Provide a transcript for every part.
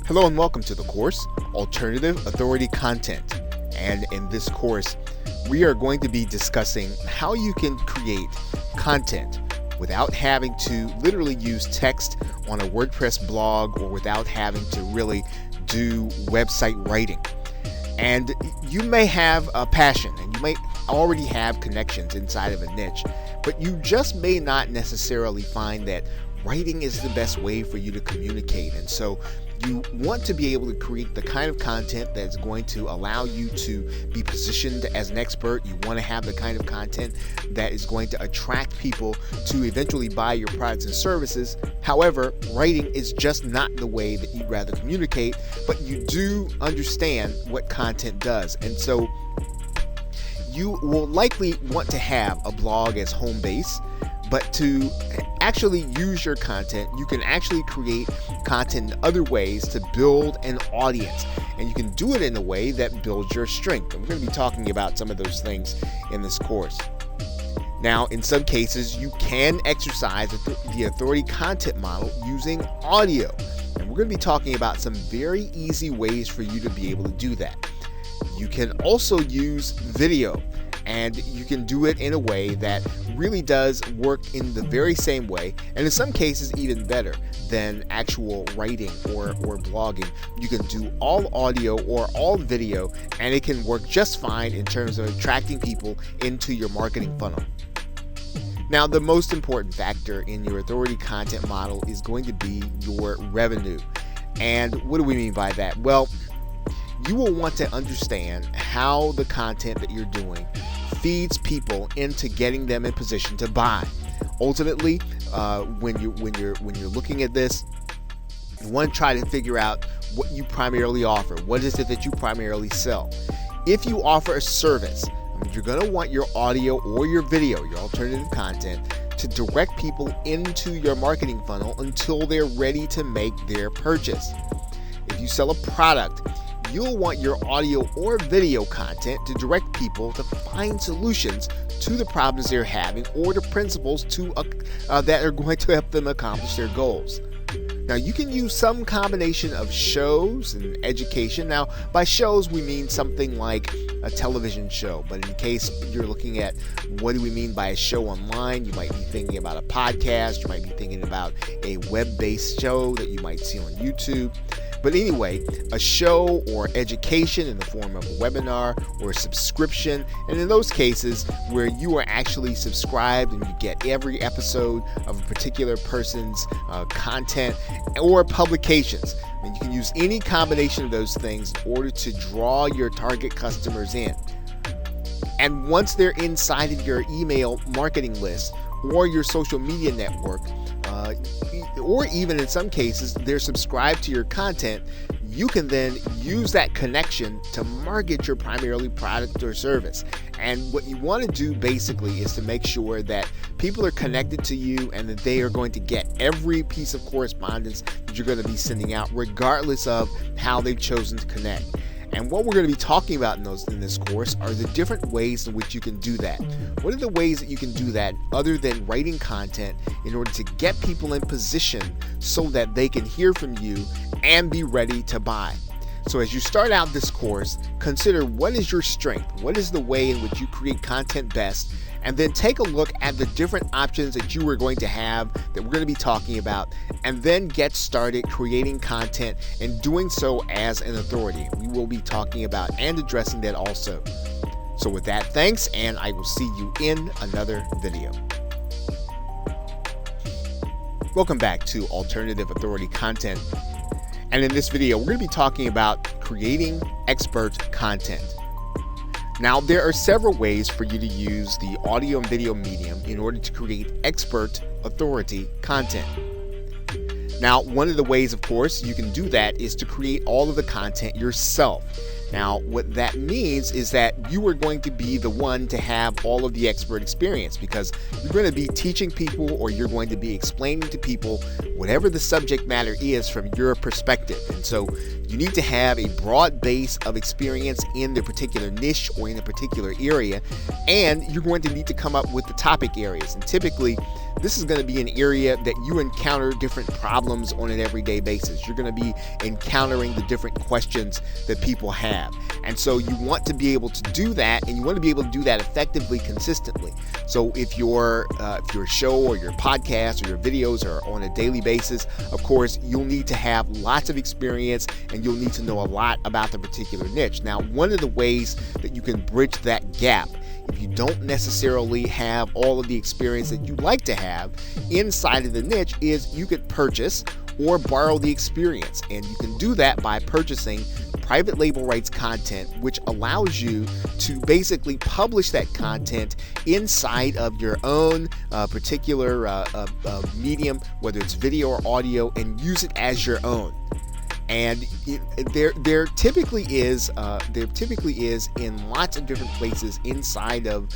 Hello and welcome to the course, Alternative Authority Content. And in this course, we are going to be discussing how you can create content without having to literally use text on a WordPress blog or without having to really do website writing. And you may have a passion and you may already have connections inside of a niche, but you just may not necessarily find that writing is the best way for you to communicate. And so you want to be able to create the kind of content that's going to allow you to be positioned as an expert. You want to have the kind of content that is going to attract people to eventually buy your products and services. However, writing is just not the way that you'd rather communicate, but you do understand what content does. And so you will likely want to have a blog as home base, but to actually use your content, you can actually create content in other ways to build an audience. And you can do it in a way that builds your strength. And we're going to be talking about some of those things in this course. Now, in some cases, you can exercise the authority content model using audio. And we're going to be talking about some very easy ways for you to be able to do that. You can also use video, and you can do it in a way that really does work in the very same way, and in some cases even better than actual writing or blogging. You can do all audio or all video, and it can work just fine in terms of attracting people into your marketing funnel. Now, the most important factor in your authority content model is going to be your revenue. And what do we mean by that? Well, you will want to understand how the content that you're doing feeds people into getting them in position to buy. Ultimately, when you're looking at this, you want to try to figure out what you primarily offer. What is it that you primarily sell? If you offer a service, you're going to want your audio or your video, your alternative content, to direct people into your marketing funnel until they're ready to make their purchase. If you sell a product, you'll want your audio or video content to direct people to find solutions to the problems they're having or the principles that are going to help them accomplish their goals. Now, you can use some combination of shows and education. Now, by shows, we mean something like a television show. But in case you're looking at what do we mean by a show online, you might be thinking about a podcast. You might be thinking about a web-based show that you might see on YouTube. But anyway, a show or education in the form of a webinar or a subscription, and in those cases where you are actually subscribed and you get every episode of a particular person's content or publications. I mean, you can use any combination of those things in order to draw your target customers in. And once they're inside of your email marketing list or your social media network, or even in some cases they're subscribed to your content, you can then use that connection to market your primarily product or service. And what you want to do basically is to make sure that people are connected to you and that they are going to get every piece of correspondence that you're going to be sending out, regardless of how they've chosen to connect. And what we're going to be talking about in this course are the different ways in which you can do that. What are the ways that you can do that other than writing content in order to get people in position so that they can hear from you and be ready to buy? So as you start out this course, consider what is your strength, what is the way in which you create content best, and then take a look at the different options that you are going to have that we're going to be talking about, and then get started creating content and doing so as an authority. We will be talking about and addressing that also. So with that, thanks, and I will see you in another video. Welcome back to Alternative Authority Content. And in this video, we're going to be talking about creating expert content. Now, there are several ways for you to use the audio and video medium in order to create expert authority content. Now, one of the ways, of course, you can do that is to create all of the content yourself. Now, what that means is that you are going to be the one to have all of the expert experience, because you're going to be teaching people or you're going to be explaining to people whatever the subject matter is from your perspective. And so you need to have a broad base of experience in the particular niche or in a particular area, and you're going to need to come up with the topic areas. And typically, this is going to be an area that you encounter different problems on an everyday basis. You're going to be encountering the different questions that people have. And so you want to be able to do that, and you want to be able to do that effectively, consistently. So if your show or your podcast or your videos are on a daily basis, of course, you'll need to have lots of experience and you'll need to know a lot about the particular niche. Now, one of the ways that you can bridge that gap, if you don't necessarily have all of the experience that you'd like to have inside of the niche, is you could purchase or borrow the experience. And you can do that by purchasing private label rights content, which allows you to basically publish that content inside of your own particular medium, whether it's video or audio, and use it as your own. And there typically is in lots of different places inside of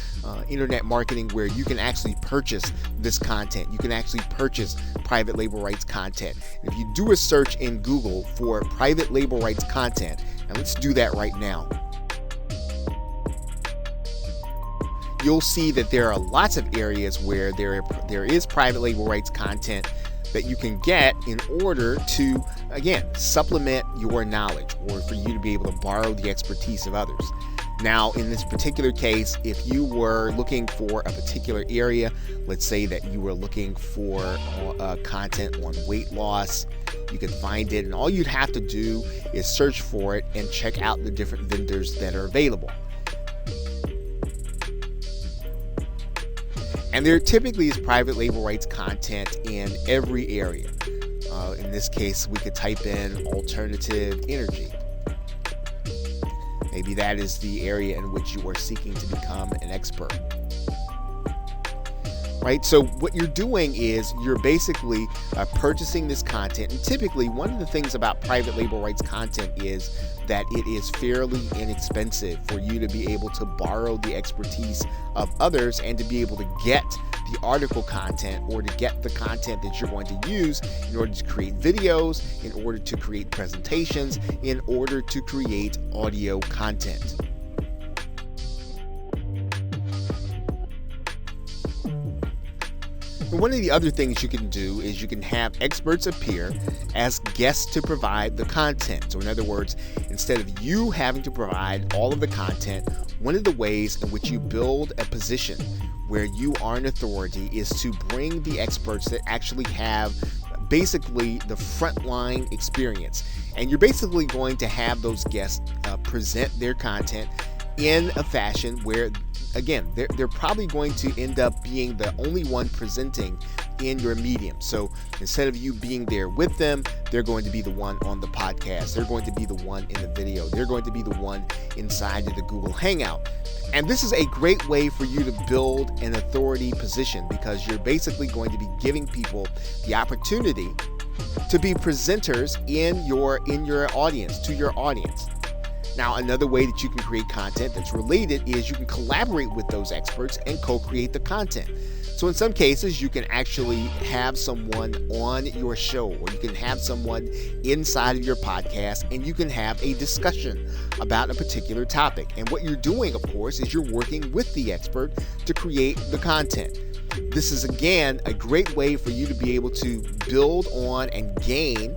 internet marketing where you can actually purchase this content. You can actually purchase private label rights content. And if you do a search in Google for private label rights content, and let's do that right now, you'll see that there are lots of areas where there is private label rights content that you can get in order to, again, supplement your knowledge, or for you to be able to borrow the expertise of others. Now, in this particular case, if you were looking for a particular area, let's say that you were looking for content on weight loss, you can find it, and all you'd have to do is search for it and check out the different vendors that are available. And there typically is private label rights content in every area. In this case, we could type in alternative energy. Maybe that is the area in which you are seeking to become an expert. Right? So what you're doing is you're basically purchasing this content. And typically, one of the things about private label rights content is that it is fairly inexpensive for you to be able to borrow the expertise of others and to be able to get the article content, or to get the content that you're going to use in order to create videos, in order to create presentations, in order to create audio content. And one of the other things you can do is you can have experts appear as guests to provide the content. So in other words, instead of you having to provide all of the content, one of the ways in which you build a position where you are an authority is to bring the experts that actually have basically the frontline experience. And you're basically going to have those guests present their content in a fashion where, again, they're probably going to end up being the only one presenting in your medium. So instead of you being there with them, they're going to be the one on the podcast. They're going to be the one in the video. They're going to be the one inside of the Google Hangout. And this is a great way for you to build an authority position, because you're basically going to be giving people the opportunity to be presenters in your audience, to your audience. Now, another way that you can create content that's related is you can collaborate with those experts and co-create the content. So in some cases, you can actually have someone on your show, or you can have someone inside of your podcast, and you can have a discussion about a particular topic. And what you're doing, of course, is you're working with the expert to create the content. This is, again, a great way for you to be able to build on and gain,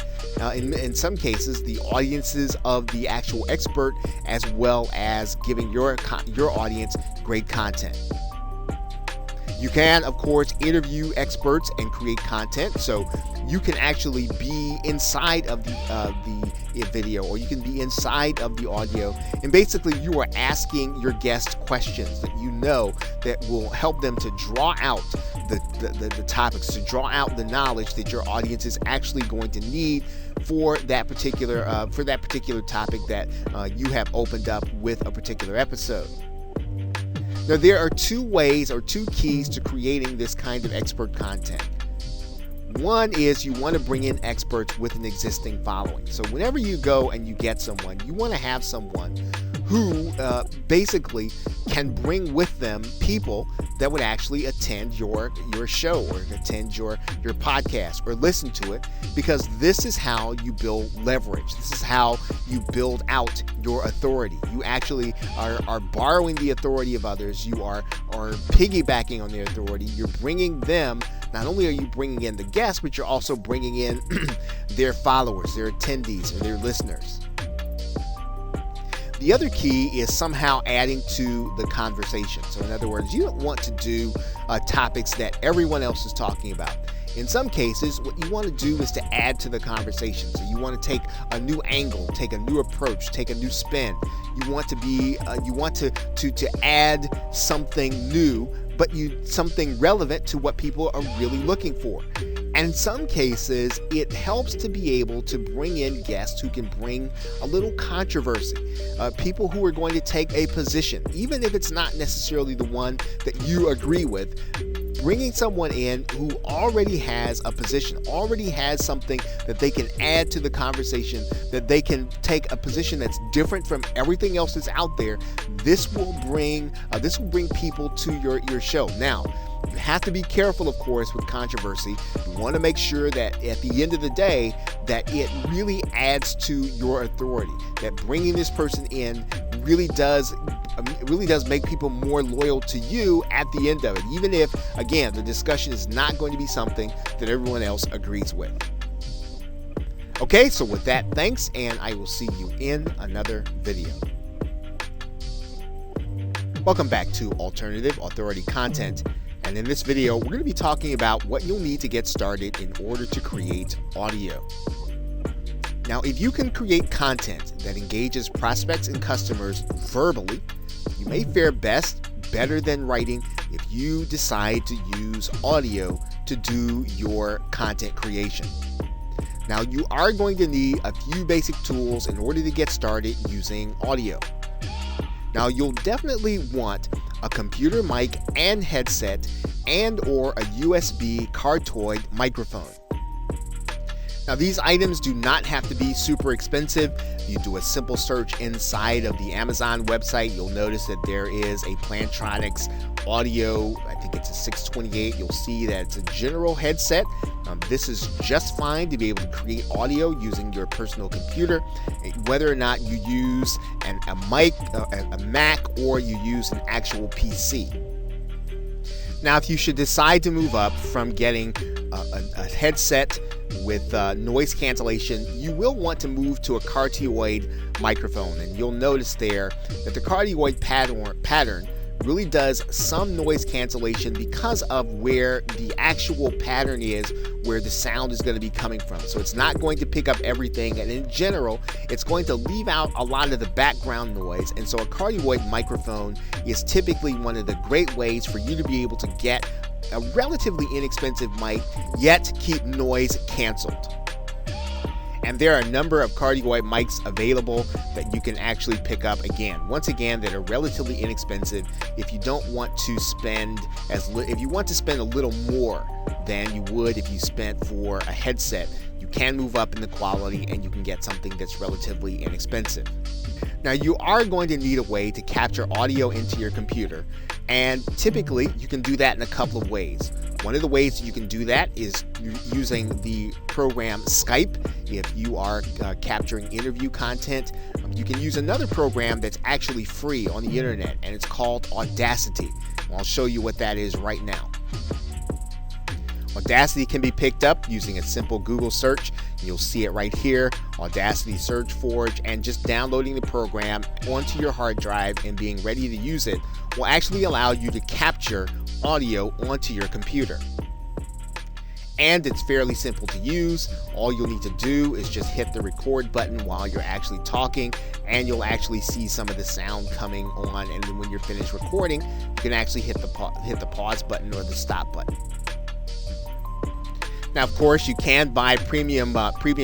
in some cases, the audiences of the actual expert, as well as giving your audience great content. You can, of course, interview experts and create content. So you can actually be inside of the video, or you can be inside of the audio, and basically you are asking your guests questions that you know that will help them to draw out the topics, to draw out the knowledge that your audience is actually going to need for that particular topic that you have opened up with a particular episode. Now, there are two ways or two keys to creating this kind of expert content. One is you want to bring in experts with an existing following. So whenever you go and you get someone, you want to have someone who basically can bring with them people that would actually attend your show, or attend your podcast, or listen to it, because this is how you build leverage. This is how you build out your authority. You actually are borrowing the authority of others. You are piggybacking on their authority. You're bringing them not only are you bringing in the guests, but you're also bringing in their followers, their attendees, or their listeners. The other key is somehow adding to the conversation. So in other words, you don't want to do topics that everyone else is talking about. In some cases, what you want to do is to add to the conversation. So you want to take a new angle, take a new approach, take a new spin. You want to be, you want to add something new, but something relevant to what people are really looking for. And in some cases, it helps to be able to bring in guests who can bring a little controversy, people who are going to take a position, even if it's not necessarily the one that you agree with. Bringing someone in who already has a position, already has something that they can add to the conversation, that they can take a position that's different from everything else that's out there. This will bring people to your show. Now, you have to be careful, of course, with controversy. You want to make sure that at the end of the day, that it really adds to your authority, that bringing this person in really does make people more loyal to you at the end of it, even if, again, the discussion is not going to be something that everyone else agrees with. Okay, so with that, thanks, and I will see you in another video. Welcome back to Alternative Authority Content. And in this video, we're going to be talking about what you'll need to get started in order to create audio. Now, if you can create content that engages prospects and customers verbally, you may fare better than writing if you decide to use audio to do your content creation. Now, you are going to need a few basic tools in order to get started using audio. Now, you'll definitely want a computer mic and headset and/or a USB cardioid microphone. Now, these items do not have to be super expensive. If you do a simple search inside of the Amazon website, you'll notice that there is a Plantronics audio, I think it's a 628. You'll see that it's a general headset. This is just fine to be able to create audio using your personal computer, whether or not you use a mic, a Mac, or you use an actual PC. Now, if you should decide to move up from getting a headset with noise cancellation, you will want to move to a cardioid microphone, and you'll notice there that the cardioid pattern really does some noise cancellation because of where the actual pattern is, where the sound is going to be coming from. So it's not going to pick up everything, and in general, it's going to leave out a lot of the background noise. And so a cardioid microphone is typically one of the great ways for you to be able to get a relatively inexpensive mic, yet keep noise canceled. And there are a number of cardioid mics available that you can actually pick up, once again, that are relatively inexpensive. If you don't want to spend if you want to spend a little more than you would if you spent for a headset, you can move up in the quality and you can get something that's relatively inexpensive. Now, you are going to need a way to capture audio into your computer, and typically you can do that in a couple of ways. One of the ways you can do that is using the program Skype. If you are capturing interview content, you can use another program that's actually free on the internet, and it's called Audacity. I'll show you what that is right now. Audacity can be picked up using a simple Google search. You'll see it right here, Audacity SurgeForge, and just downloading the program onto your hard drive and being ready to use it will actually allow you to capture audio onto your computer. And it's fairly simple to use. All you'll need to do is just hit the record button while you're actually talking, and you'll actually see some of the sound coming on, and then when you're finished recording, you can actually hit the pause button or the stop button. Now, of course, you can buy premium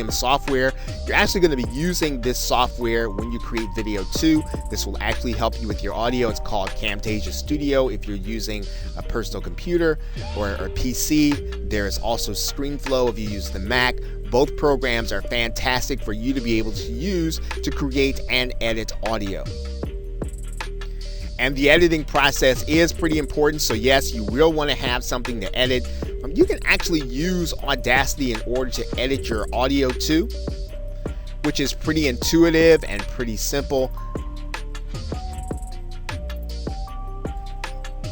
software. You're actually going to be using this software when you create video too. This will actually help you with your audio. It's called Camtasia Studio if you're using a personal computer or a PC. There is also ScreenFlow if you use the Mac. Both programs are fantastic for you to be able to use to create and edit audio. And the editing process is pretty important, so yes, you will want to have something to edit. You can actually use Audacity in order to edit your audio too, which is pretty intuitive and pretty simple.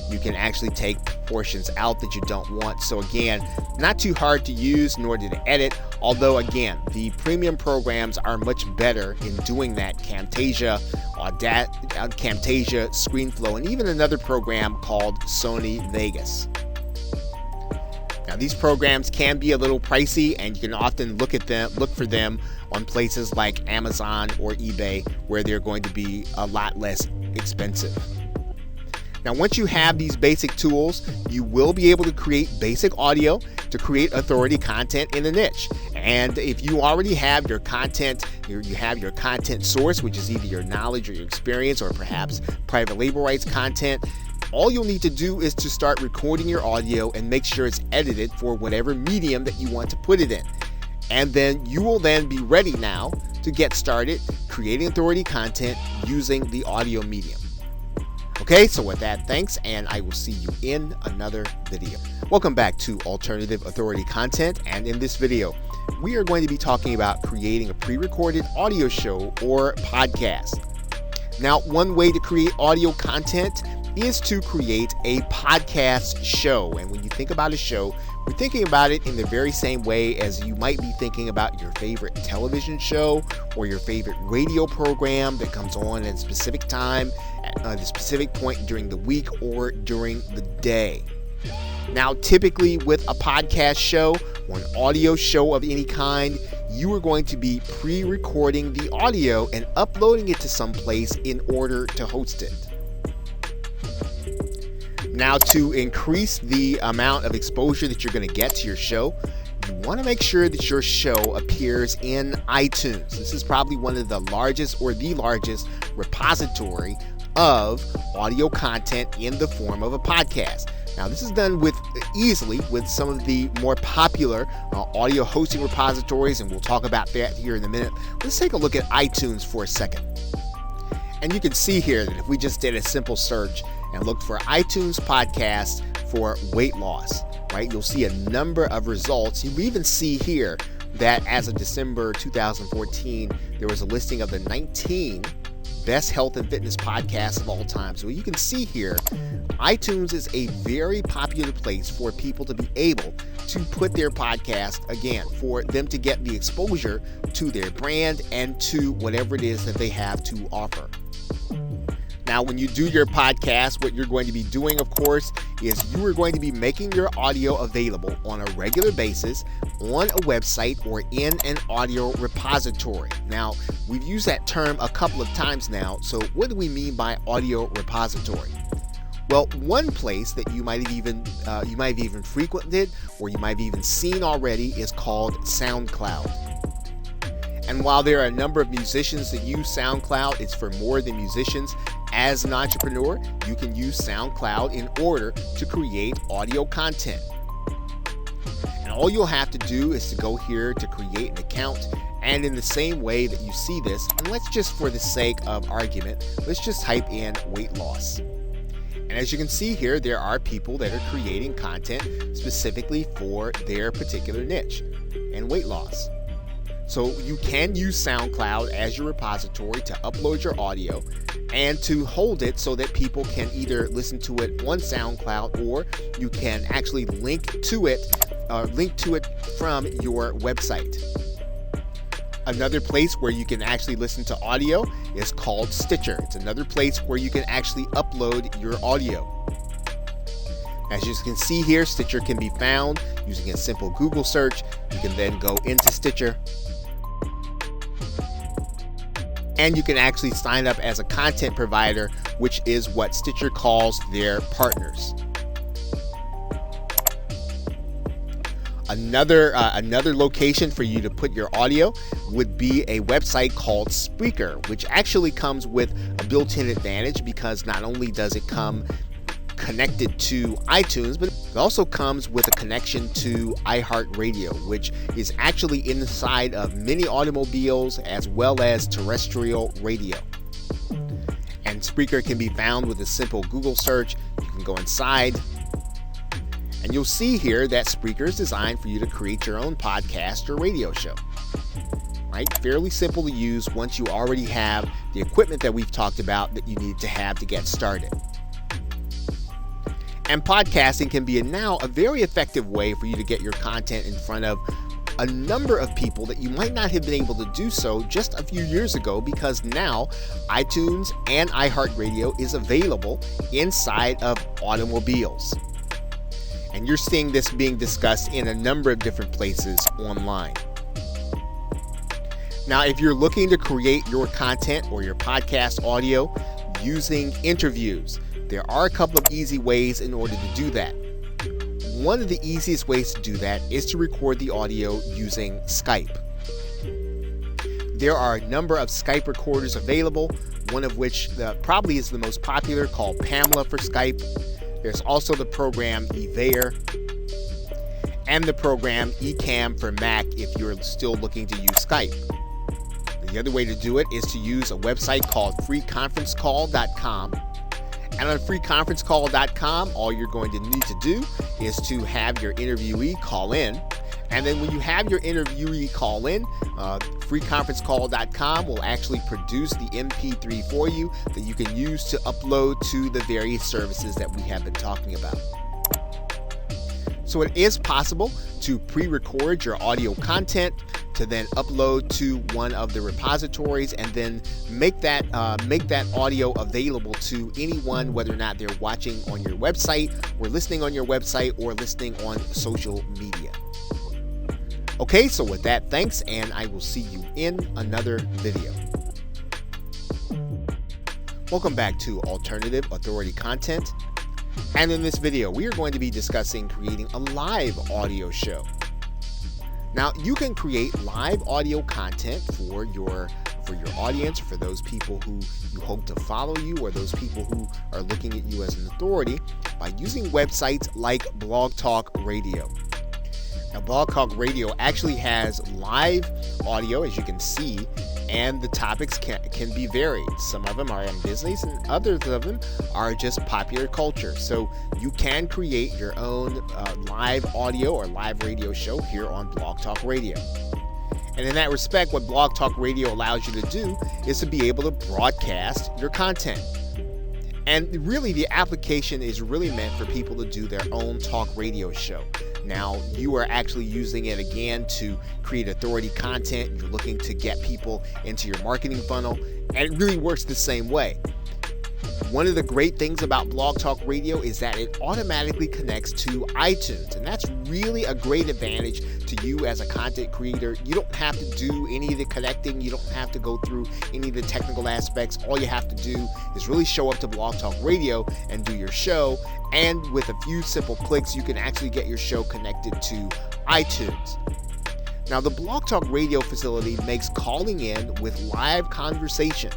You can actually take portions out that you don't want. So again, not too hard to use nor to edit, although again, the premium programs are much better in doing that. Camtasia, Camtasia, ScreenFlow, and even another program called Sony Vegas. Now these programs can be a little pricey, and you can often look for them on places like Amazon or eBay, where they're going to be a lot less expensive. Now once you have these basic tools, you will be able to create basic audio to create authority content in a niche. And if you already have your content, you have your content source, which is either your knowledge or your experience or perhaps private label rights content, all you'll need to do is to start recording your audio and make sure it's edited for whatever medium that you want to put it in. And then you will then be ready now to get started creating authority content using the audio medium. Okay, so with that, thanks, and I will see you in another video. Welcome back to Alternative Authority Content, and in this video, we are going to be talking about creating a pre-recorded audio show or podcast. Now, one way to create audio content is to create a podcast show. And when you think about a show, we're thinking about it in the very same way as you might be thinking about your favorite television show or your favorite radio program that comes on at a specific time, at a specific point during the week or during the day. Now, typically with a podcast show or an audio show of any kind, you are going to be pre-recording the audio and uploading it to some place in order to host it. Now, to increase the amount of exposure that you're going to get to your show, you want to make sure that your show appears in iTunes. This is probably one of the largest or the largest repository of audio content in the form of a podcast. Now, this is done easily with some of the more popular audio hosting repositories, and we'll talk about that here in a minute. Let's take a look at iTunes for a second. And you can see here that if we just did a simple search and looked for iTunes podcast for weight loss, right, you'll see a number of results. You even see here that as of December 2014, there was a listing of the 19 best health and fitness podcasts of all time. So you can see here, iTunes is a very popular place for people to be able to put their podcast, again, for them to get the exposure to their brand and to whatever it is that they have to offer. Now, when you do your podcast, what you're going to be doing, of course, is you are going to be making your audio available on a regular basis on a website or in an audio repository. Now, we've used that term a couple of times now. So what do we mean by audio repository? Well, one place that you might have even frequented or you might have even seen already is called SoundCloud. And while there are a number of musicians that use SoundCloud, it's for more than musicians. As an entrepreneur, you can use SoundCloud in order to create audio content. And all you'll have to do is to go here to create an account. And in the same way that you see this, and let's just, for the sake of argument, let's just type in weight loss. And as you can see here, there are people that are creating content specifically for their particular niche and weight loss. So you can use SoundCloud as your repository to upload your audio and to hold it so that people can either listen to it on SoundCloud, or you can actually link to it from your website. Another place where you can actually listen to audio is called Stitcher. It's another place where you can actually upload your audio. As you can see here, Stitcher can be found using a simple Google search. You can then go into Stitcher, and you can actually sign up as a content provider, which is what Stitcher calls their partners. Another location for you to put your audio would be a website called Spreaker, which actually comes with a built-in advantage because not only does it come connected to iTunes, but it also comes with a connection to iHeartRadio, which is actually inside of many automobiles as well as terrestrial radio. And Spreaker can be found with a simple Google search. You can go inside, and you'll see here that Spreaker is designed for you to create your own podcast or radio show. Right? Fairly simple to use once you already have the equipment that we've talked about that you need to have to get started. And podcasting can be now a very effective way for you to get your content in front of a number of people that you might not have been able to do so just a few years ago, because now iTunes and iHeartRadio is available inside of automobiles. And you're seeing this being discussed in a number of different places online. Now, if you're looking to create your content or your podcast audio using interviews, there are a couple of easy ways in order to do that. One of the easiest ways to do that is to record the audio using Skype. There are a number of Skype recorders available, one of which probably is the most popular, called Pamela for Skype. There's also the program Evair and the program Ecamm for Mac if you're still looking to use Skype. The other way to do it is to use a website called freeconferencecall.com. And on freeconferencecall.com, all you're going to need to do is to have your interviewee call in. And then when you have your interviewee call in, freeconferencecall.com will actually produce the MP3 for you that you can use to upload to the various services that we have been talking about. So it is possible to pre-record your audio content, to then upload to one of the repositories, and then make that audio available to anyone, whether or not they're watching on your website or listening on your website or listening on social media. Okay, so with that, thanks, and I will see you in another video. Welcome back to Alternative Authority Content. And in this video, we are going to be discussing creating a live audio show. Now, you can create live audio content for your audience, for those people who you hope to follow you, or those people who are looking at you as an authority, by using websites like Blog Talk Radio. Now, Blog Talk Radio actually has live audio, as you can see, and the topics can be varied. Some of them are in business, and others of them are just popular culture. So you can create your own live audio or live radio show here on Blog Talk Radio. And in that respect, what Blog Talk Radio allows you to do is to be able to broadcast your content. And really, the application is really meant for people to do their own talk radio show. Now, you are actually using it again to create authority content. You're looking to get people into your marketing funnel, and it really works the same way. One of the great things about Blog Talk Radio is that it automatically connects to iTunes, and that's really a great advantage to you as a content creator. You don't have to do any of the connecting. You don't have to go through any of the technical aspects. All you have to do is really show up to Blog Talk Radio and do your show, and with a few simple clicks, you can actually get your show connected to iTunes. Now, the Blog Talk Radio facility makes calling in with live conversation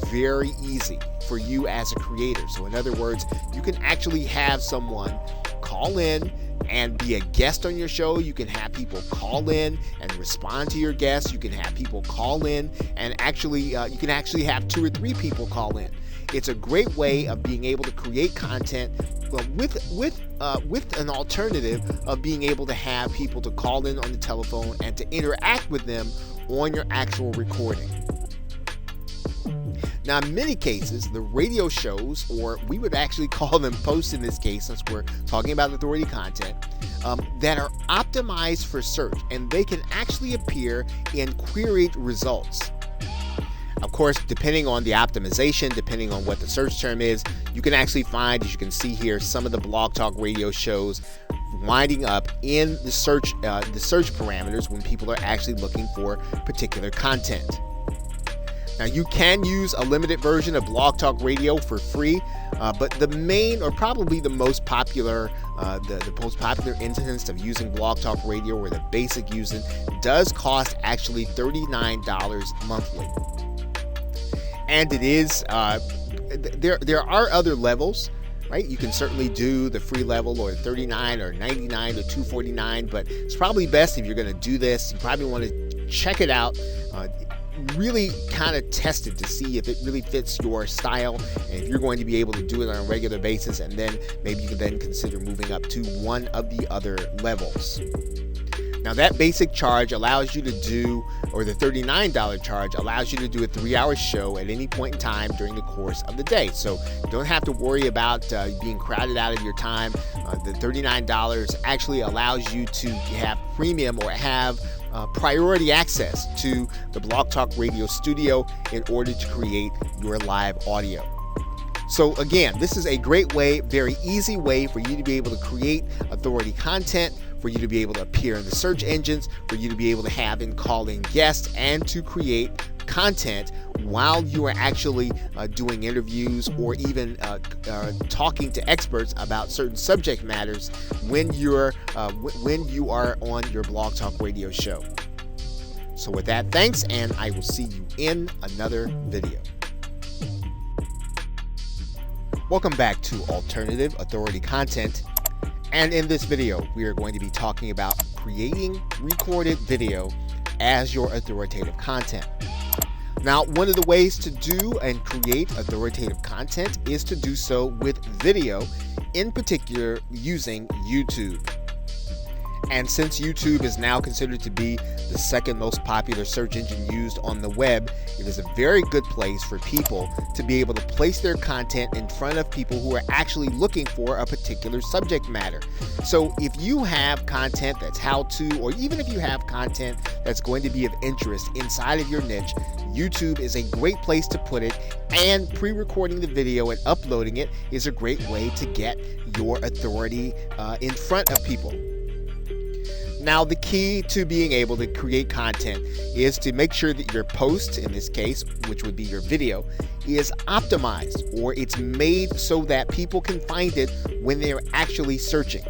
very easy for you as a creator. So in other words, you can actually have someone call in and be a guest on your show. You can have people call in and respond to your guests. You can have people call in and you can actually have 2 or 3 people call in. It's a great way of being able to create content with an alternative of being able to have people to call in on the telephone and to interact with them on your actual recording. Now, in many cases, the radio shows, or we would actually call them posts in this case, since we're talking about authority content, that are optimized for search, and they can actually appear in queried results. Of course, depending on the optimization, depending on what the search term is, you can actually find, as you can see here, some of the Blog Talk Radio shows winding up in the search parameters when people are actually looking for particular content. Now, you can use a limited version of Blog Talk Radio for free, but the main, or probably the most popular, the most popular instance of using Blog Talk Radio, or the basic using, does cost actually $39 monthly. And it is, there are other levels, right? You can certainly do the free level, or $39 or $99 or $249, but it's probably best, if you're going to do this, you probably want to check it out. Really kind of test it to see if it really fits your style, and if you're going to be able to do it on a regular basis, and then maybe you can then consider moving up to one of the other levels. Now that basic charge allows you to do, or the $39 charge allows you to do a 3-hour show at any point in time during the course of the day. So you don't have to worry about being crowded out of your time. The $39 actually allows you to have premium or have priority access to the Blog Talk Radio studio in order to create your live audio. So again, this is a great way, very easy way for you to be able to create authority content, for you to be able to appear in the search engines, for you to be able to have in calling guests, and to create content while you are actually doing interviews or even talking to experts about certain subject matters when you are on your Blog Talk Radio show. So with that, thanks, and I will see you in another video. Welcome back to Alternative Authority Content, and in this video we are going to be talking about creating recorded video as your authoritative content. Now, one of the ways to do and create authoritative content is to do so with video, in particular using YouTube. And since YouTube is now considered to be the second most popular search engine used on the web, it is a very good place for people to be able to place their content in front of people who are actually looking for a particular subject matter. So if you have content that's how-to, or even if you have content that's going to be of interest inside of your niche, YouTube is a great place to put it, and pre-recording the video and uploading it is a great way to get your authority in front of people. Now, the key to being able to create content is to make sure that your post, in this case, which would be your video, is optimized, or it's made so that people can find it when they're actually searching.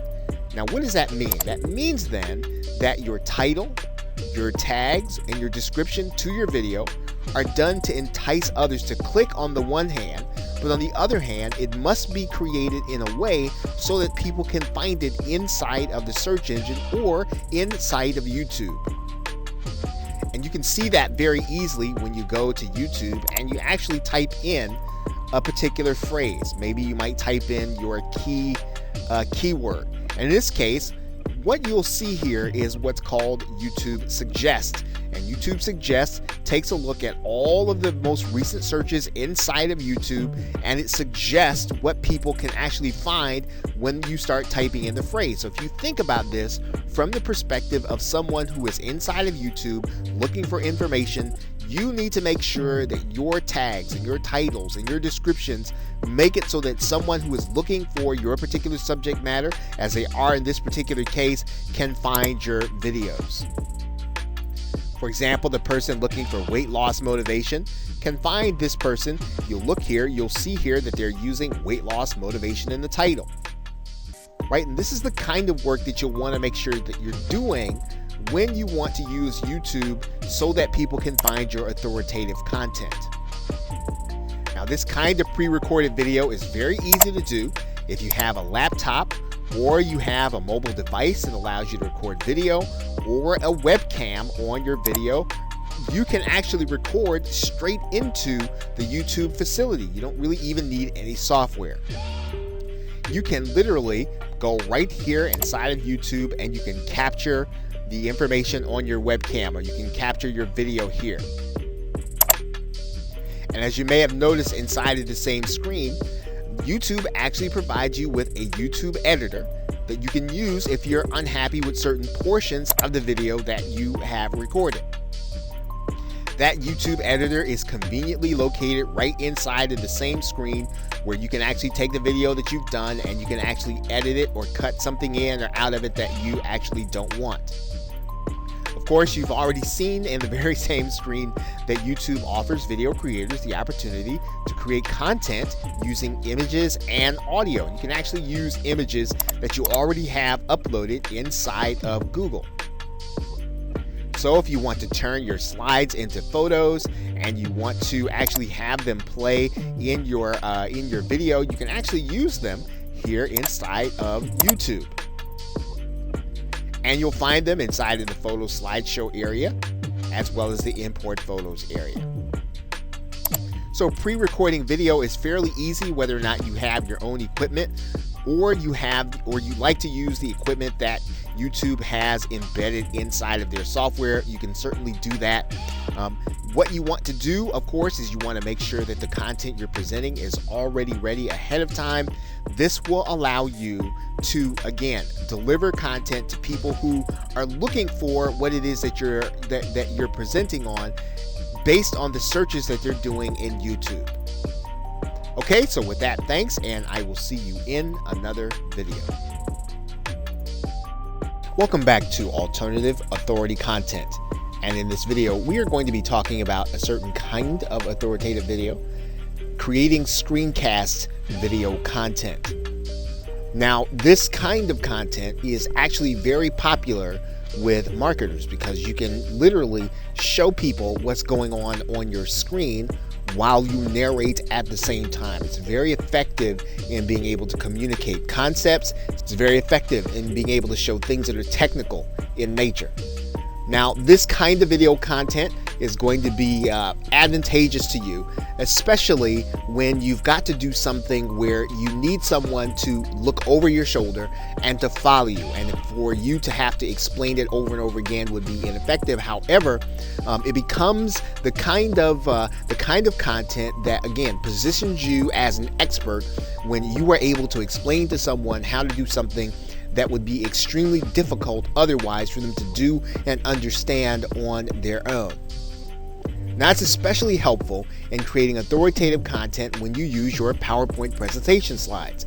Now, what does that mean? That means then that your title, your tags, and your description to your video are done to entice others to click on the one hand, but on the other hand, it must be created in a way so that people can find it inside of the search engine or inside of YouTube. And you can see that very easily when you go to YouTube and you actually type in a particular phrase. Maybe you might type in your keyword. And in this case, what you'll see here is what's called YouTube Suggest. And YouTube Suggest takes a look at all of the most recent searches inside of YouTube, and it suggests what people can actually find when you start typing in the phrase. So if you think about this from the perspective of someone who is inside of YouTube looking for information, you need to make sure that your tags and your titles and your descriptions make it so that someone who is looking for your particular subject matter, as they are in this particular case, can find your videos. For example, the person looking for weight loss motivation can find this person. You'll look here, you'll see here that they're using weight loss motivation in the title. Right? And this is the kind of work that you'll want to make sure that you're doing when you want to use YouTube so that people can find your authoritative content. Now, this kind of pre-recorded video is very easy to do if you have a laptop, or you have a mobile device that allows you to record video, or a webcam on your video. You can actually record straight into the YouTube facility. You don't really even need any software. You can literally go right here inside of YouTube and you can capture the information on your webcam, or you can capture your video here. And as you may have noticed inside of the same screen, YouTube actually provides you with a YouTube editor that you can use if you're unhappy with certain portions of the video that you have recorded. That YouTube editor is conveniently located right inside of the same screen, where you can actually take the video that you've done and you can actually edit it or cut something in or out of it that you actually don't want. Of course, you've already seen in the very same screen that YouTube offers video creators the opportunity to create content using images and audio. You can actually use images that you already have uploaded inside of Google. So if you want to turn your slides into photos and you want to actually have them play in your video, you can actually use them here inside of YouTube. And you'll find them inside of the photo slideshow area, as well as the import photos area. So pre-recording video is fairly easy, whether or not you have your own equipment, or you like to use the equipment that YouTube has embedded inside of their software. You can certainly do that. What you want to do, of course, is you want to make sure that the content you're presenting is already ready ahead of time. This will allow you to, again, deliver content to people who are looking for what it is that you're presenting on, based on the searches that they're doing in YouTube. Okay, so with that, thanks, and I will see you in another video. Welcome back to Alternative Authority Content. And in this video, we are going to be talking about a certain kind of authoritative video, creating screencast video content. Now, this kind of content is actually very popular with marketers because you can literally show people what's going on your screen while you narrate at the same time. It's very effective in being able to communicate concepts. It's very effective in being able to show things that are technical in nature. Now, this kind of video content is going to be advantageous to you, especially when you've got to do something where you need someone to look over your shoulder and to follow you, and for you to have to explain it over and over again would be ineffective. However, it becomes the kind of content that, again, positions you as an expert when you are able to explain to someone how to do something that would be extremely difficult otherwise for them to do and understand on their own. Now, it's especially helpful in creating authoritative content when you use your PowerPoint presentation slides.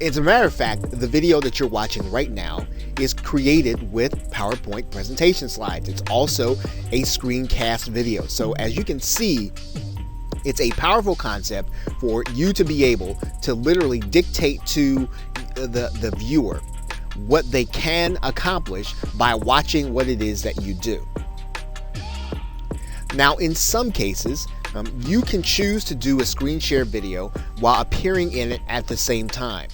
As a matter of fact, the video that you're watching right now is created with PowerPoint presentation slides. It's also a screencast video. So as you can see, it's a powerful concept for you to be able to literally dictate to the viewer what they can accomplish by watching what it is that you do. Now, in some cases, you can choose to do a screen share video while appearing in it at the same time.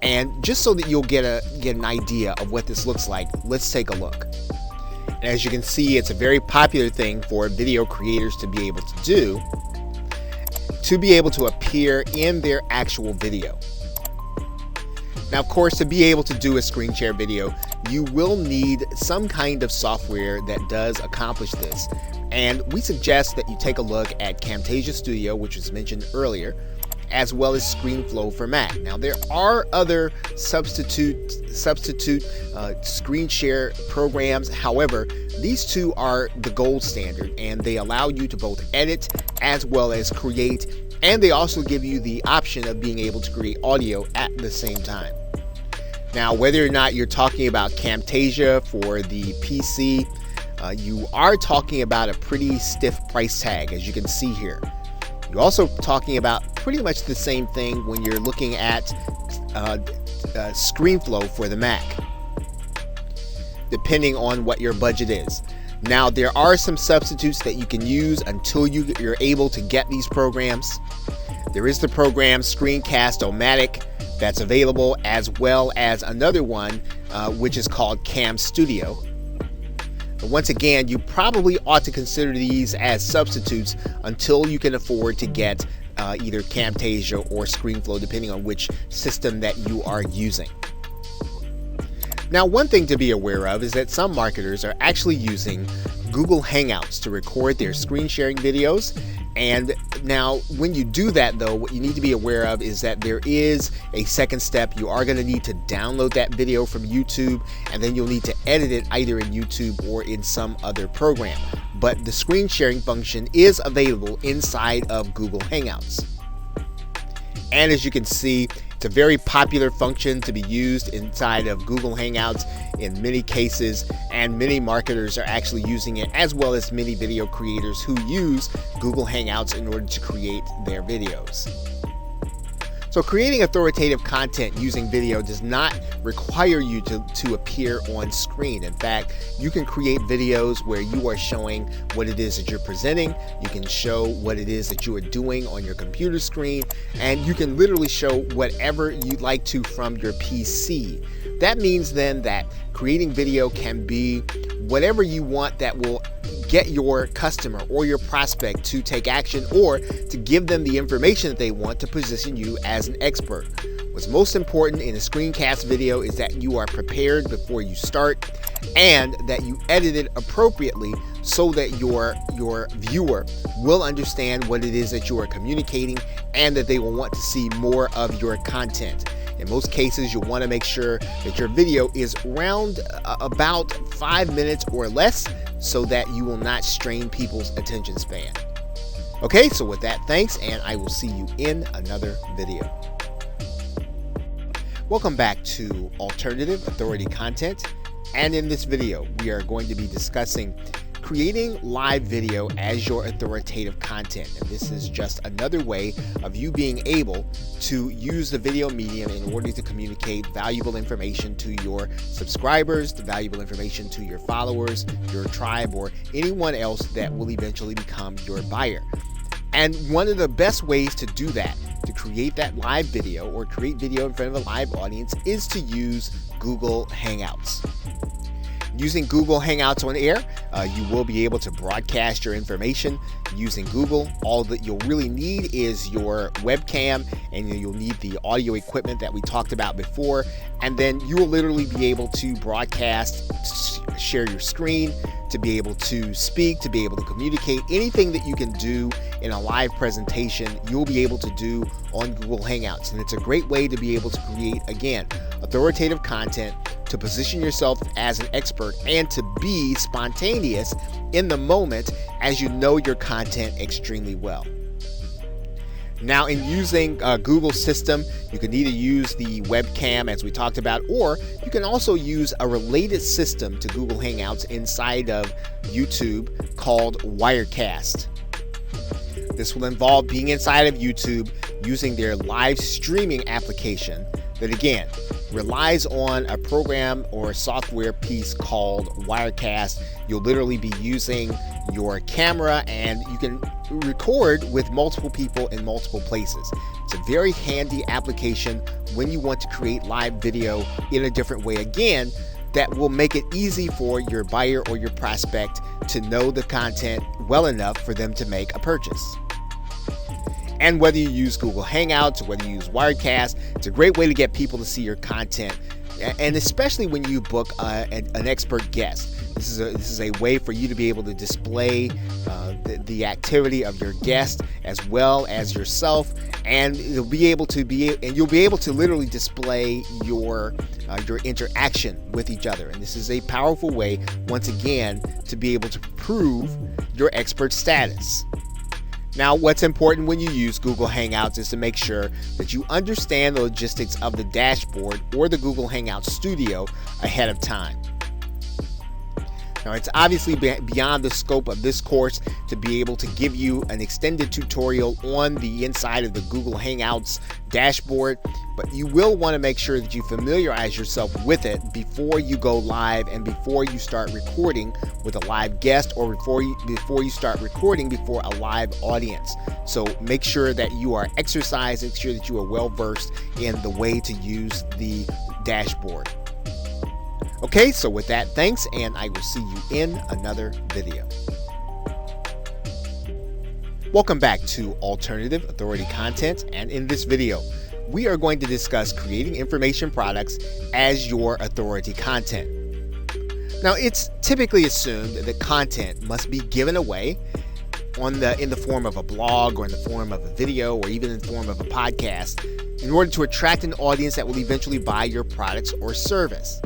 And just so that you'll get an idea of what this looks like, let's take a look. As you can see, it's a very popular thing for video creators to be able to do, to be able to appear in their actual video. Now, of course, to be able to do a screen share video, you will need some kind of software that does accomplish this. And we suggest that you take a look at Camtasia Studio, which was mentioned earlier, as well as ScreenFlow for Mac. Now, there are other substitute screen share programs. However, these two are the gold standard, and they allow you to both edit as well as create, and they also give you the option of being able to create audio at the same time. Now, whether or not you're talking about Camtasia for the PC, you are talking about a pretty stiff price tag, as you can see here. You're also talking about pretty much the same thing when you're looking at ScreenFlow for the Mac, depending on what your budget is. Now, there are some substitutes that you can use until you're able to get these programs. There is the program Screencast-O-Matic that's available, as well as another one which is called Cam Studio. But once again, you probably ought to consider these as substitutes until you can afford to get either Camtasia or ScreenFlow, depending on which system that you are using. Now, one thing to be aware of is that some marketers are actually using Google Hangouts to record their screen sharing videos. And now, when you do that, though, what you need to be aware of is that there is a second step. You are going to need to download that video from YouTube, and then you'll need to edit it either in YouTube or in some other program. But the screen sharing function is available inside of Google Hangouts. And as you can see, it's a very popular function to be used inside of Google Hangouts in many cases, and many marketers are actually using it, as well as many video creators who use Google Hangouts in order to create their videos. So creating authoritative content using video does not require you to appear on screen. In fact, you can create videos where you are showing what it is that you're presenting. You can show what it is that you are doing on your computer screen, and you can literally show whatever you'd like to from your PC. That means then that creating video can be whatever you want that will get your customer or your prospect to take action, or to give them the information that they want to position you as an expert. What's most important in a screencast video is that you are prepared before you start and that you edit it appropriately so that your viewer will understand what it is that you are communicating and that they will want to see more of your content. In most cases, you'll want to make sure that your video is around about 5 minutes or less so that you will not strain people's attention span. Okay, so with that, thanks, and I will see you in another video. Welcome back to Alternative Authority Content, and in this video, we are going to be discussing creating live video as your authoritative content. And this is just another way of you being able to use the video medium in order to communicate valuable information to your subscribers, the valuable information to your followers, your tribe, or anyone else that will eventually become your buyer. And one of the best ways to do that, to create that live video or create video in front of a live audience, is to use Google Hangouts. Using Google Hangouts on air, you will be able to broadcast your information using Google. All that you'll really need is your webcam, and you'll need the audio equipment that we talked about before. And then you will literally be able to broadcast, share your screen, to be able to speak, to be able to communicate. Anything that you can do in a live presentation, you'll be able to do on Google Hangouts. And it's a great way to be able to create, again, authoritative content, to position yourself as an expert, and to be spontaneous in the moment as you know your content extremely well. Now, in using Google's system, you can either use the webcam as we talked about, or you can also use a related system to Google Hangouts inside of YouTube called Wirecast. This will involve being inside of YouTube using their live streaming application that, again, relies on a program or a software piece called Wirecast. You'll literally be using your camera, and you can record with multiple people in multiple places. It's a very handy application when you want to create live video in a different way, again, that will make it easy for your buyer or your prospect to know the content well enough for them to make a purchase. And whether you use Google Hangouts or whether you use Wirecast, it's a great way to get people to see your content, and especially when you book an expert guest. This is a way for you to be able to display the activity of your guest as well as yourself, and you'll be able to literally display your interaction with each other. And this is a powerful way, once again, to be able to prove your expert status. Now, what's important when you use Google Hangouts is to make sure that you understand the logistics of the dashboard or the Google Hangouts Studio ahead of time. Now, it's obviously beyond the scope of this course to be able to give you an extended tutorial on the inside of the Google Hangouts dashboard, but you will want to make sure that you familiarize yourself with it before you go live and before you start recording with a live guest, or before you start recording before a live audience. So make sure that you are exercising, make sure that you are well versed in the way to use the dashboard. Okay, so with that, thanks, and I will see you in another video. Welcome back to Alternative Authority Content, and in this video, we are going to discuss creating information products as your authority content. Now, it's typically assumed that content must be given away in the form of a blog, or in the form of a video, or even in the form of a podcast, in order to attract an audience that will eventually buy your products or service.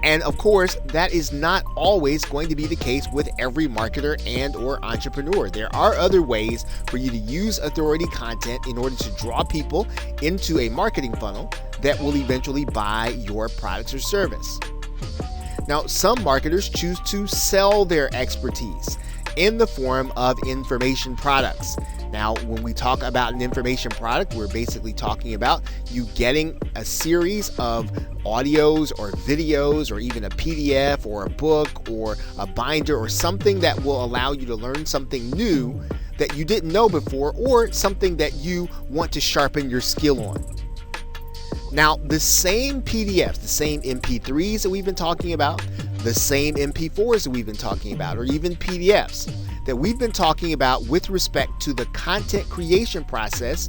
And of course, that is not always going to be the case with every marketer and or entrepreneur. There are other ways for you to use authority content in order to draw people into a marketing funnel that will eventually buy your products or service. Now, some marketers choose to sell their expertise in the form of information products. Now, when we talk about an information product, we're basically talking about you getting a series of audios or videos, or even a PDF or a book or a binder or something that will allow you to learn something new that you didn't know before, or something that you want to sharpen your skill on. Now, the same PDFs, the same MP3s that we've been talking about, the same MP4s that we've been talking about, or even PDFs that we've been talking about with respect to the content creation process,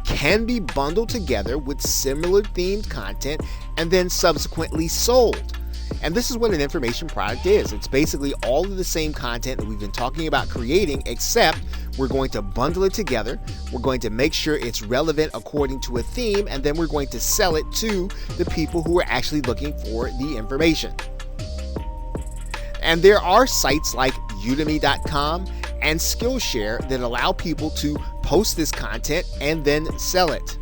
can be bundled together with similar themed content and then subsequently sold. And this is what an information product is. It's basically all of the same content that we've been talking about creating, except we're going to bundle it together. We're going to make sure it's relevant according to a theme, and then we're going to sell it to the people who are actually looking for the information. And there are sites like Udemy.com and Skillshare that allow people to post this content and then sell it.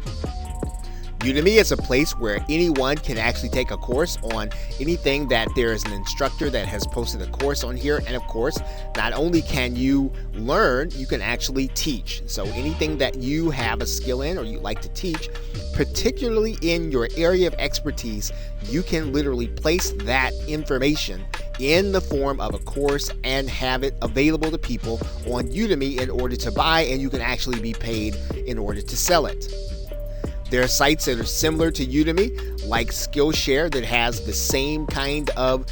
Udemy is a place where anyone can actually take a course on anything that there is an instructor that has posted a course on here. And of course, not only can you learn, you can actually teach. So anything that you have a skill in or you like to teach, particularly in your area of expertise, you can literally place that information in the form of a course and have it available to people on Udemy in order to buy, and you can actually be paid in order to sell it. There are sites that are similar to Udemy, like Skillshare, that has the same kind of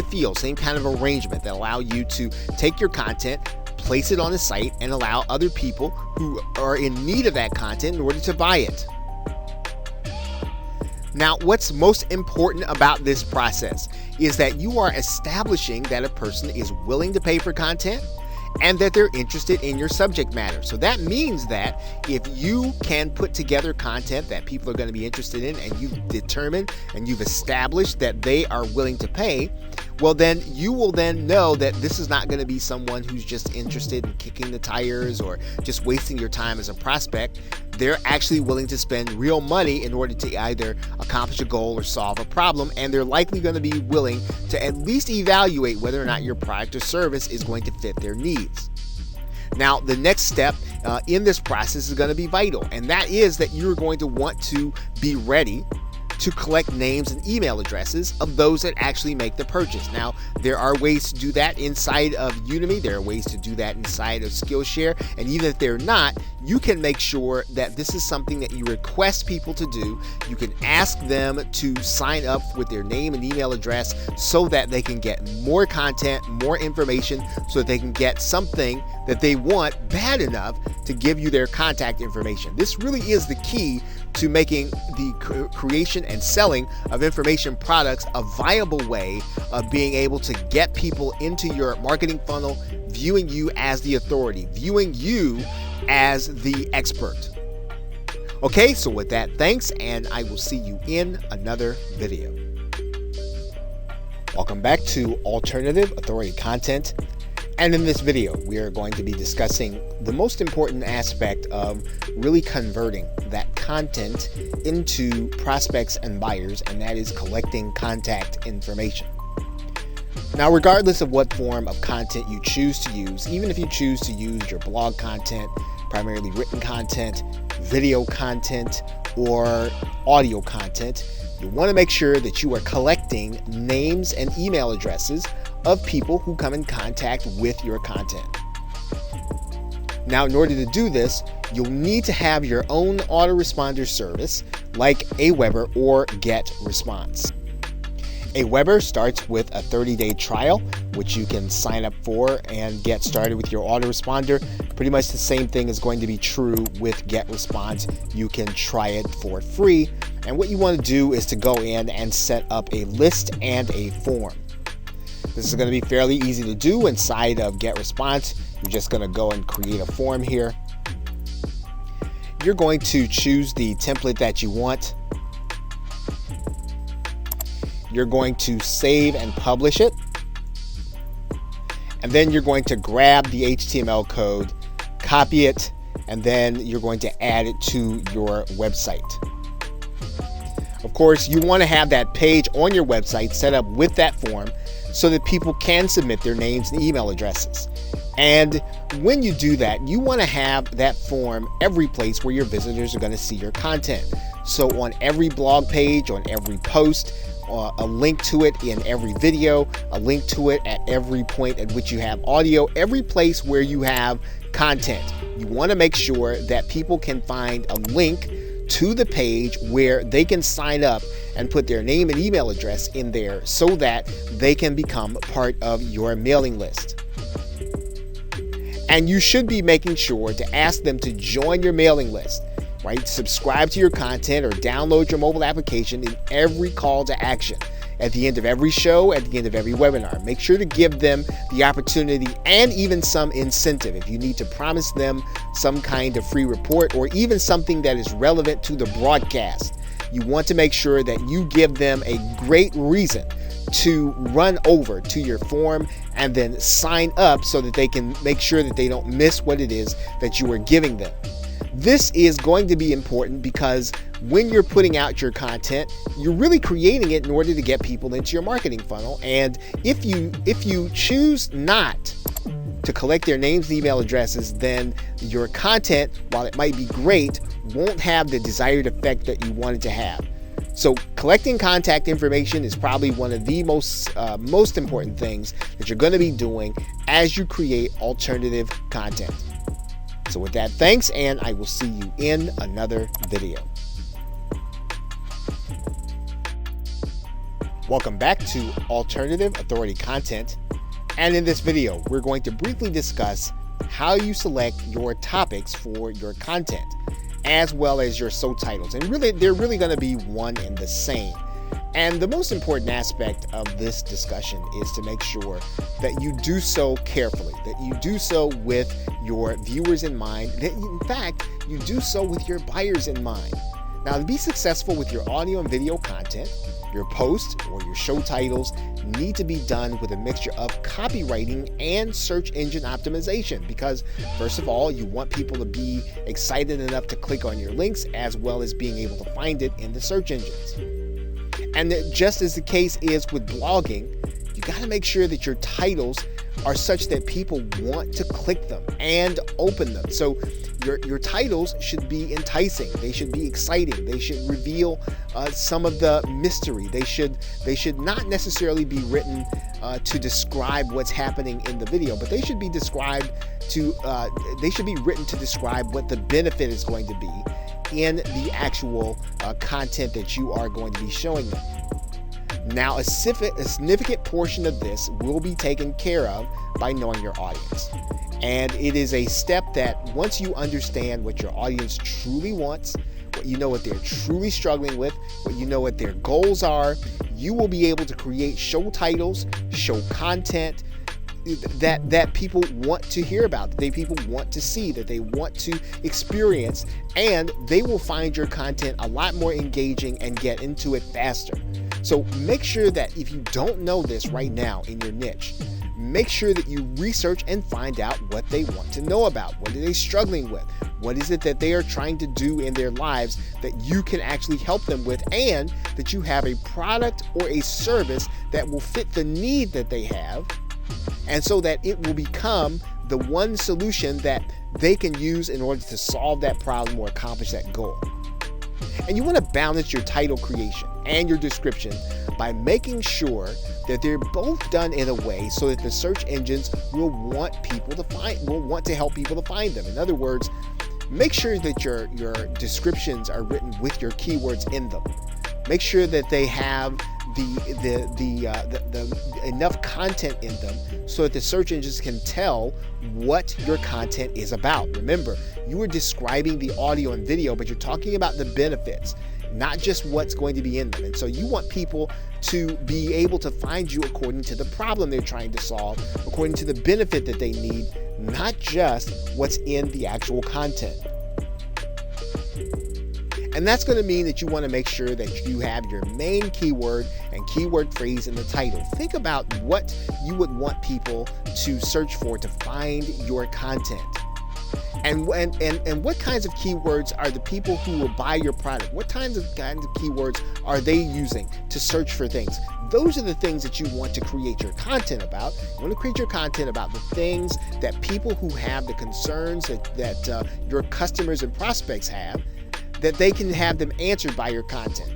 feel, same kind of arrangement that allow you to take your content, place it on the site, and allow other people who are in need of that content in order to buy it. Now, what's most important about this process is that you are establishing that a person is willing to pay for content and that they're interested in your subject matter. So that means that if you can put together content that people are going to be interested in, and you've determined and you've established that they are willing to pay, well, then you will then know that this is not going to be someone who's just interested in kicking the tires or just wasting your time as a prospect. They're actually willing to spend real money in order to either accomplish a goal or solve a problem, and they're likely going to be willing to at least evaluate whether or not your product or service is going to fit their needs. Now, the next step in this process is going to be vital, and that is that you're going to want to be ready to collect names and email addresses of those that actually make the purchase. Now, there are ways to do that inside of Udemy. There are ways to do that inside of Skillshare. And even if they're not, you can make sure that this is something that you request people to do. You can ask them to sign up with their name and email address so that they can get more content, more information, so that they can get something that they want bad enough to give you their contact information. This really is the key to making the creation and selling of information products a viable way of being able to get people into your marketing funnel, viewing you as the authority, viewing you as the expert. Okay, so with that, thanks, and I will see you in another video. Welcome back to Alternative Authority Content. And in this video, we are going to be discussing the most important aspect of really converting that content into prospects and buyers, and that is collecting contact information. Now, regardless of what form of content you choose to use, even if you choose to use your blog content, primarily written content, video content, or audio content, you want to make sure that you are collecting names and email addresses of people who come in contact with your content. Now, in order to do this, you'll need to have your own autoresponder service like Aweber or GetResponse. Aweber starts with a 30-day trial, which you can sign up for and get started with your autoresponder. Pretty much the same thing is going to be true with GetResponse. You can try it for free. And what you want to do is to go in and set up a list and a form. This is going to be fairly easy to do inside of GetResponse. You're just going to go and create a form here. You're going to choose the template that you want. You're going to save and publish it. And then you're going to grab the HTML code, copy it, and then you're going to add it to your website. Of course, you want to have that page on your website set up with that form so that people can submit their names and email addresses. And when you do that, you want to have that form every place where your visitors are going to see your content. So on every blog page, on every post, a link to it in every video, a link to it at every point at which you have audio, every place where you have content. You want to make sure that people can find a link to the page where they can sign up and put their name and email address in there so that they can become part of your mailing list. And you should be making sure to ask them to join your mailing list. right? Subscribe to your content or download your mobile application in every call to action. At the end of every show, at the end of every webinar, make sure to give them the opportunity and even some incentive. If you need to promise them some kind of free report or even something that is relevant to the broadcast, you want to make sure that you give them a great reason to run over to your form and then sign up so that they can make sure that they don't miss what it is that you are giving them. This is going to be important because when you're putting out your content, you're really creating it in order to get people into your marketing funnel. And if you choose not to collect their names and email addresses, then your content, while it might be great, won't have the desired effect that you want it to have. So collecting contact information is probably one of the most important things that you're going to be doing as you create alternative content. So with that, thanks, and I will see you in another video. Welcome back to Alternative Authority Content. And in this video, we're going to briefly discuss how you select your topics for your content, as well as your subtitles. And really, they're really going to be one and the same. And the most important aspect of this discussion is to make sure that you do so carefully, that you do so with your viewers in mind, that in fact, you do so with your buyers in mind. Now, to be successful with your audio and video content, your posts or your show titles need to be done with a mixture of copywriting and search engine optimization, because first of all, you want people to be excited enough to click on your links, as well as being able to find it in the search engines. And just as the case is with blogging, you got to make sure that your titles are such that people want to click them and open them. So your titles should be enticing. They should be exciting. They should reveal some of the mystery. They should not necessarily be written to describe what's happening in the video, but they should be written to describe what the benefit is going to be in the actual content that you are going to be showing them. Now, a significant portion of this will be taken care of by knowing your audience. And it is a step that once you understand what your audience truly wants, what you know what they're truly struggling with, what you know what their goals are, you will be able to create show titles, show content that people want to hear about, that people want to see, that they want to experience, and they will find your content a lot more engaging and get into it faster. So make sure that if you don't know this right now in your niche, make sure that you research and find out what they want to know about. What are they struggling with? What is it that they are trying to do in their lives that you can actually help them with, and that you have a product or a service that will fit the need that they have, and so that it will become the one solution that they can use in order to solve that problem or accomplish that goal. And you want to balance your title creation and your description by making sure that they're both done in a way so that the search engines will want to help people to find them. In other words, make sure that your descriptions are written with your keywords in them. Make sure that they have the enough content in them so that the search engines can tell what your content is about. Remember, you are describing the audio and video, but you're talking about the benefits, not just what's going to be in them. And so you want people to be able to find you according to the problem they're trying to solve, according to the benefit that they need, not just what's in the actual content. And that's going to mean that you want to make sure that you have your main keyword and keyword phrase in the title. Think about what you would want people to search for to find your content. And what kinds of keywords are the people who will buy your product? What kinds of keywords are they using to search for things? Those are the things that you want to create your content about. You want to create your content about the things that people who have the concerns that your customers and prospects have, that they can have them answered by your content.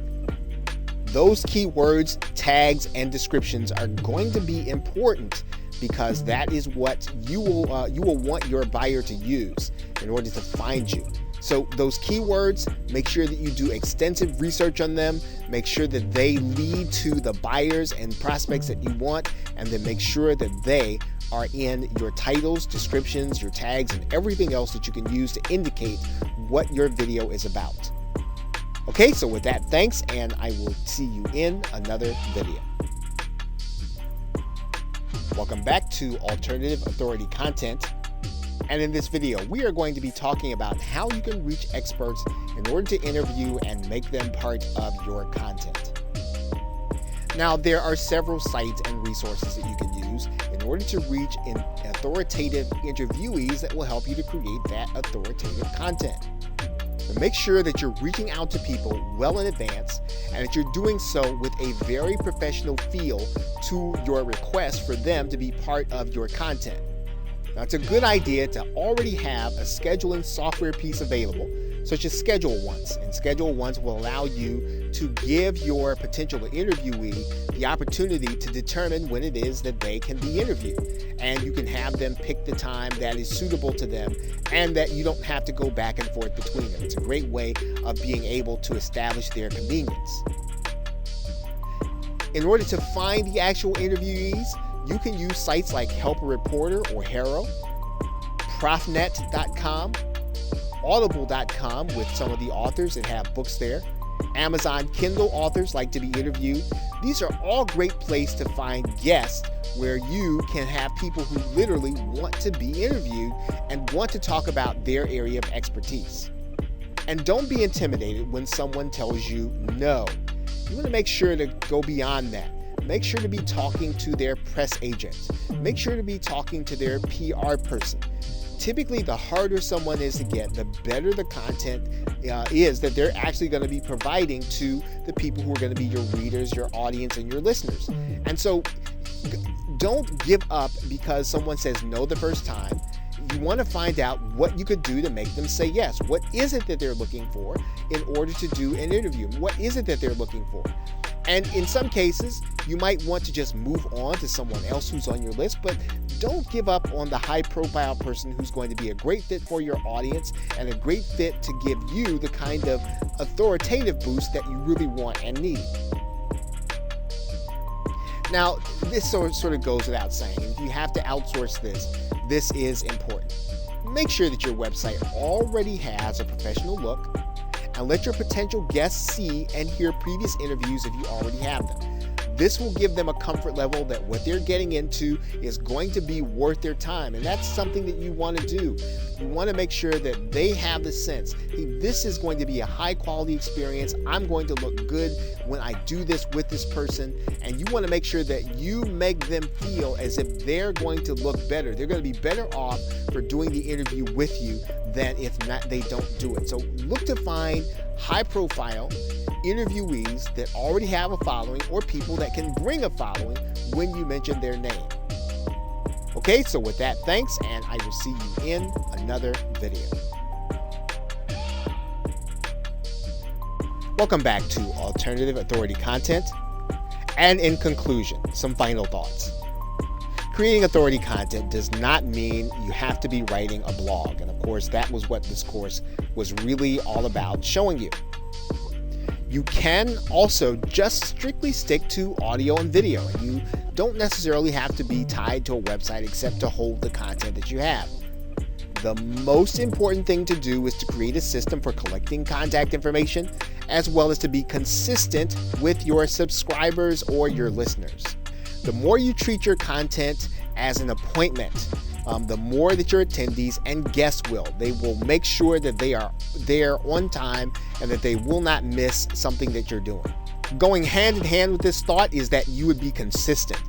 Those keywords, tags, and descriptions are going to be important because that is what you will want your buyer to use in order to find you. So those keywords, make sure that you do extensive research on them. Make sure that they lead to the buyers and prospects that you want, and then make sure that they are in your titles, descriptions, your tags, and everything else that you can use to indicate what your video is about. Okay, so with that, thanks, and I will see you in another video. Welcome back to Alternative Authority Content. And in this video, we are going to be talking about how you can reach experts in order to interview and make them part of your content. Now, there are several sites and resources that you can use in order to reach authoritative interviewees that will help you to create that authoritative content. But make sure that you're reaching out to people well in advance and that you're doing so with a very professional feel to your request for them to be part of your content. Now, it's a good idea to already have a scheduling software piece available, such as Schedule Once. And Schedule Once will allow you to give your potential interviewee the opportunity to determine when it is that they can be interviewed. And you can have them pick the time that is suitable to them and that you don't have to go back and forth between them. It's a great way of being able to establish their convenience. In order to find the actual interviewees, you can use sites like Help a Reporter or HARO, Profnet.com, Audible.com with some of the authors that have books there. Amazon Kindle authors like to be interviewed. These are all great places to find guests where you can have people who literally want to be interviewed and want to talk about their area of expertise. And don't be intimidated when someone tells you no. You want to make sure to go beyond that. Make sure to be talking to their press agents. Make sure to be talking to their PR person. Typically, the harder someone is to get, the better the content is that they're actually going to be providing to the people who are going to be your readers, your audience, and your listeners. And so don't give up because someone says no the first time. You want to find out what you could do to make them say yes. What is it that they're looking for in order to do an interview? What is it that they're looking for? And in some cases, you might want to just move on to someone else who's on your list, but don't give up on the high-profile person who's going to be a great fit for your audience and a great fit to give you the kind of authoritative boost that you really want and need. Now, this sort of goes without saying. If you have to outsource this, this is important. Make sure that your website already has a professional look, and let your potential guests see and hear previous interviews if you already have them. This will give them a comfort level that what they're getting into is going to be worth their time, and that's something that you want to do. You want to make sure that they have the sense, hey, this is going to be a high quality experience. I'm going to look good when I do this with this person, and you want to make sure that you make them feel as if they're going to look better. They're going to be better off for doing the interview with you than if not they don't do it. So look to find high profile interviewees that already have a following or people that can bring a following when you mention their name. Okay, so with that, thanks, and I will see you in another video. Welcome back to Alternative Authority Content. And in conclusion, some final thoughts. Creating authority content does not mean you have to be writing a blog. And of course, that was what this course was really all about showing you. You can also just strictly stick to audio and video. And you don't necessarily have to be tied to a website except to hold the content that you have. The most important thing to do is to create a system for collecting contact information, as well as to be consistent with your subscribers or your listeners. The more you treat your content as an appointment, the more that your attendees and guests will. They will make sure that they are there on time and that they will not miss something that you're doing. Going hand in hand with this thought is that you would be consistent.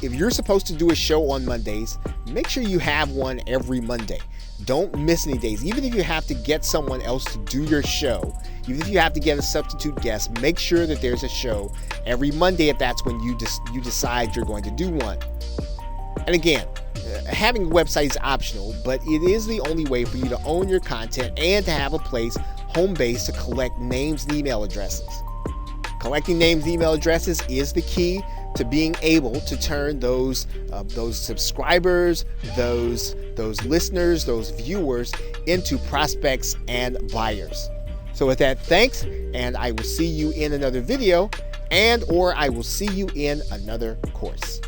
If you're supposed to do a show on Mondays, make sure you have one every Monday. Don't miss any days. Even if you have to get someone else to do your show, even if you have to get a substitute guest, make sure that there's a show every Monday if that's when you decide you're going to do one. And again, having a website is optional, but it is the only way for you to own your content and to have a place, home base, to collect names and email addresses. Collecting names, email addresses is the key to being able to turn those subscribers, those listeners, those viewers into prospects and buyers. So with that, thanks, and I will see you in another video, or I will see you in another course.